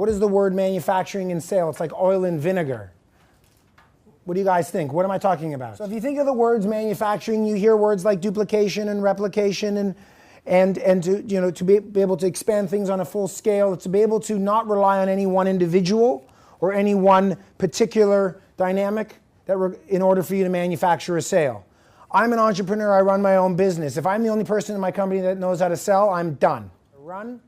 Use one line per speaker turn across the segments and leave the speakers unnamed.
What is the word manufacturing and sale? It's like oil and vinegar. What do you guys think? What am I talking about? So if you think of the words manufacturing, you hear words like duplication and replication and to be able to expand things on a full scale, to be able to not rely on any one individual or any one particular dynamic in order for you to manufacture a sale. I'm an entrepreneur, I run my own business. If I'm the only person in my company that knows how to sell, I'm done. Run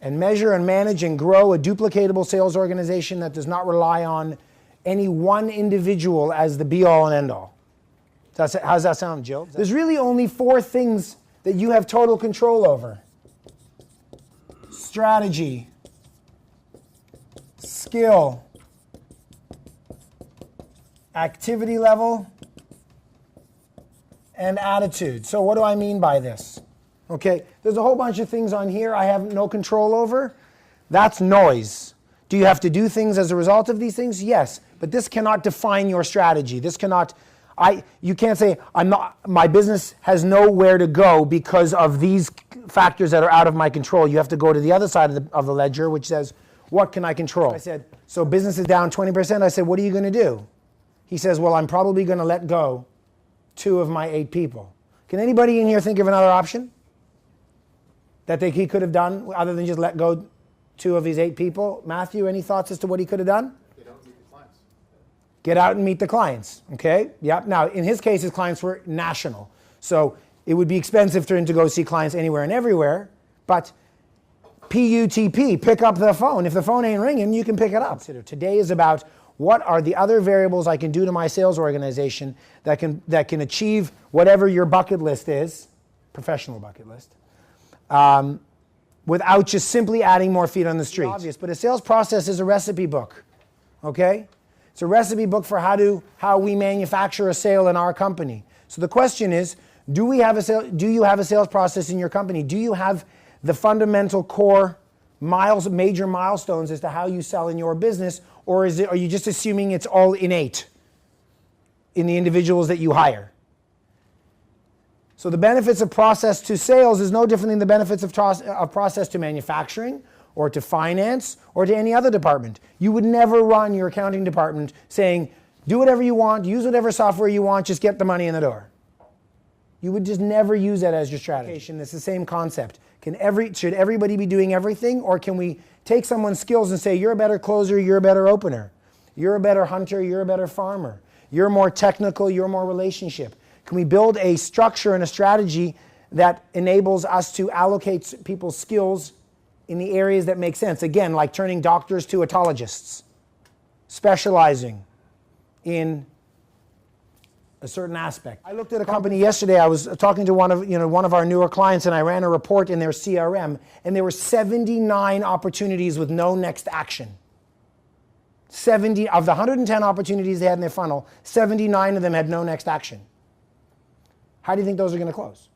and measure and manage and grow a duplicatable sales organization that does not rely on any one individual as the be-all and end-all. How's that sound, Jill? There's really only 4 things that you have total control over. Strategy, skill, activity level, and attitude. So what do I mean by this? Okay, there's a whole bunch of things on here I have no control over. That's noise. Do you have to do things as a result of these things? Yes, but this cannot define your strategy. This cannot, you can't say, my business has nowhere to go because of these factors that are out of my control. You have to go to the other side of the ledger, which says, what can I control? I said, so business is down 20%. I said, what are you going to do? He says, well, I'm probably going to let go 2 of my 8 people. Can anybody in here think of another option that he could have done other than just let go 2 of his 8 people? Matthew, any thoughts as to what he could have done?
Get out and meet the clients.
Get out and meet the clients, okay? Yep. Now, in his case, his clients were national. So it would be expensive for him to go see clients anywhere and everywhere, but PUTP, pick up the phone. If the phone ain't ringing, you can pick it up. Today is about what are the other variables I can do to my sales organization that can achieve whatever your bucket list is, professional bucket list, without just simply adding more feet on the street. Obvious, but a sales process is a recipe book, okay? It's a recipe book for how we manufacture a sale in our company. So the question is, do you have a sales process in your company? Do you have the fundamental core major milestones as to how you sell in your business, or are you just assuming it's all innate in the individuals that you hire? So the benefits of process to sales is no different than the benefits of process to manufacturing or to finance or to any other department. You would never run your accounting department saying, do whatever you want, use whatever software you want, just get the money in the door. You would just never use that as your strategy. It's the same concept. Should everybody be doing everything, or can we take someone's skills and say, you're a better closer, you're a better opener, you're a better hunter, you're a better farmer, you're more technical, you're more relationship. Can we build a structure and a strategy that enables us to allocate people's skills in the areas that make sense? Again, like turning doctors to otologists, specializing in a certain aspect. I looked at a company yesterday. I was talking to one of our newer clients, and I ran a report in their CRM, and there were 79 opportunities with no next action. 70 of the 110 opportunities they had in their funnel, 79 of them had no next action. How do you think those are going to close?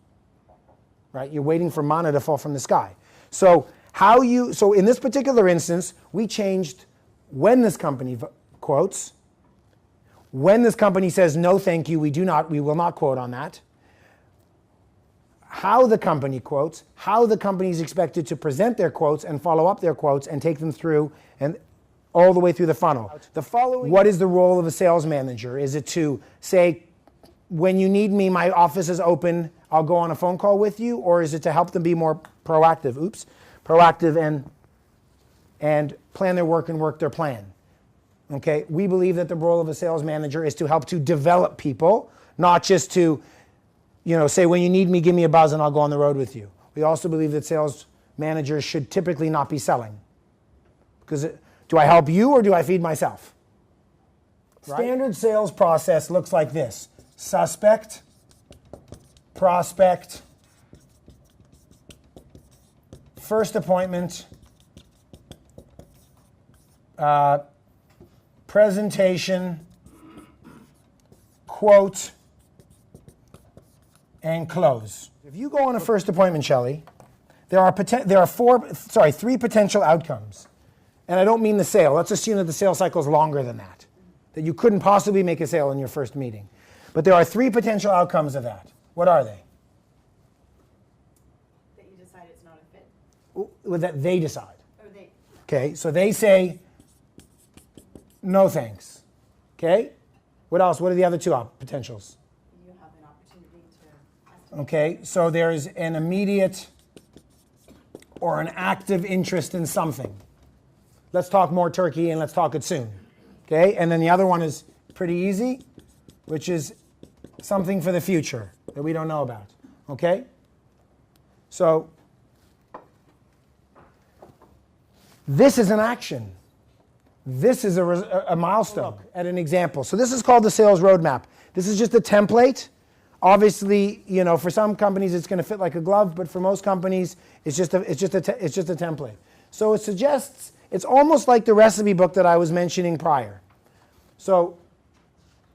Right? You're waiting for manna to fall from the sky. So in this particular instance, we changed when this company quotes. When this company says, no, thank you, we will not quote on that. How the company quotes, how the company is expected to present their quotes and follow up their quotes and take them through and all the way through the funnel. What is the role of a sales manager? Is it to say, when you need me, my office is open, I'll go on a phone call with you? Or is it to help them be more proactive? Proactive and plan their work and work their plan? Okay, we believe that the role of a sales manager is to help to develop people, not just to, say, when you need me, give me a buzz and I'll go on the road with you. We also believe that sales managers should typically not be selling. Because do I help you or do I feed myself? Right? Standard sales process looks like this: suspect, prospect, first appointment, presentation, quote, and close. If you go on a first appointment, Shelley, there are 3 potential outcomes. And I don't mean the sale. Let's assume that the sales cycle is longer than that you couldn't possibly make a sale in your first meeting. But there are 3 potential outcomes of that. What are they?
That you decide it's not a fit?
That they decide.
Or they.
Okay, so they say, no thanks. Okay, what else? What are the other two potentials?
You have an opportunity to estimate.
Okay, so there's an immediate or an active interest in something. Let's talk more turkey and let's talk it soon. Okay, and then the other one is pretty easy, which is something for the future that we don't know about. Okay, so this is an action. This is a milestone. Look at an example. So this is called the sales roadmap. This is just a template. Obviously, you know, for some companies it's going to fit like a glove, but for most companies it's just a template. So it suggests, it's almost like the recipe book that I was mentioning prior. So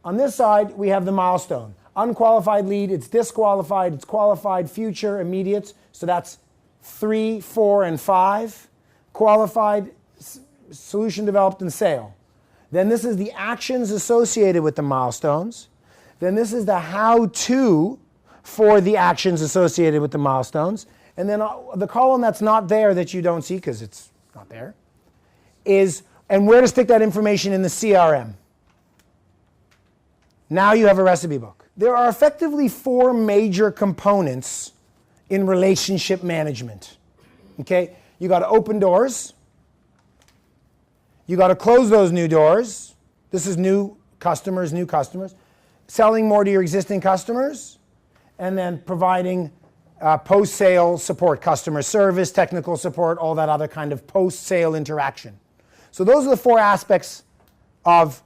on this side we have the milestone. Unqualified lead, it's disqualified, it's qualified, future, immediate. So that's 3, 4, and 5. Qualified, solution developed, and sale. Then this is the actions associated with the milestones. Then this is the how-to for the actions associated with the milestones. And then the column that's not there, that you don't see because it's not there, is, and where to stick that information in the CRM. Now you have a recipe book. There are effectively 4 major components in relationship management. Okay? You got to open doors. You got to close those new doors. This is new customers. Selling more to your existing customers, and then providing post-sale support, customer service, technical support, all that other kind of post-sale interaction. So those are the 4 aspects of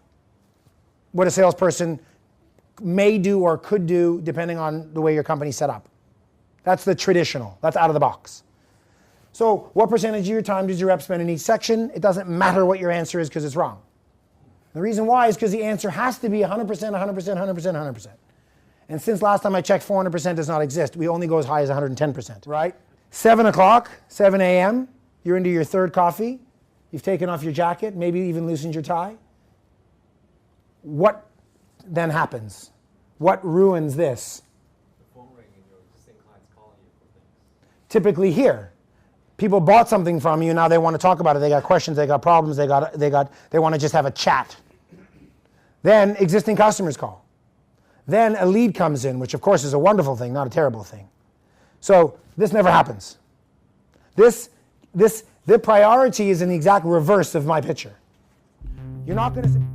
what a salesperson may do or could do depending on the way your company's set up. That's the traditional. That's out of the box. So what percentage of your time does your rep spend in each section? It doesn't matter what your answer is because it's wrong. The reason why is because the answer has to be 100%, 100%, 100%, 100%. And since last time I checked, 400% does not exist. We only go as high as 110%, right? 7 o'clock, 7 a.m., you're into your 3rd coffee. You've taken off your jacket, maybe even loosened your tie. What then happens? What ruins this?
The phone ring and your existing clients calling you for things.
Typically here. People bought something from you, now they want to talk about it. They got questions, they got problems, they want to just have a chat. Then existing customers call. Then a lead comes in, which of course is a wonderful thing, not a terrible thing. So this never happens. The priority is in the exact reverse of my picture. You're not going to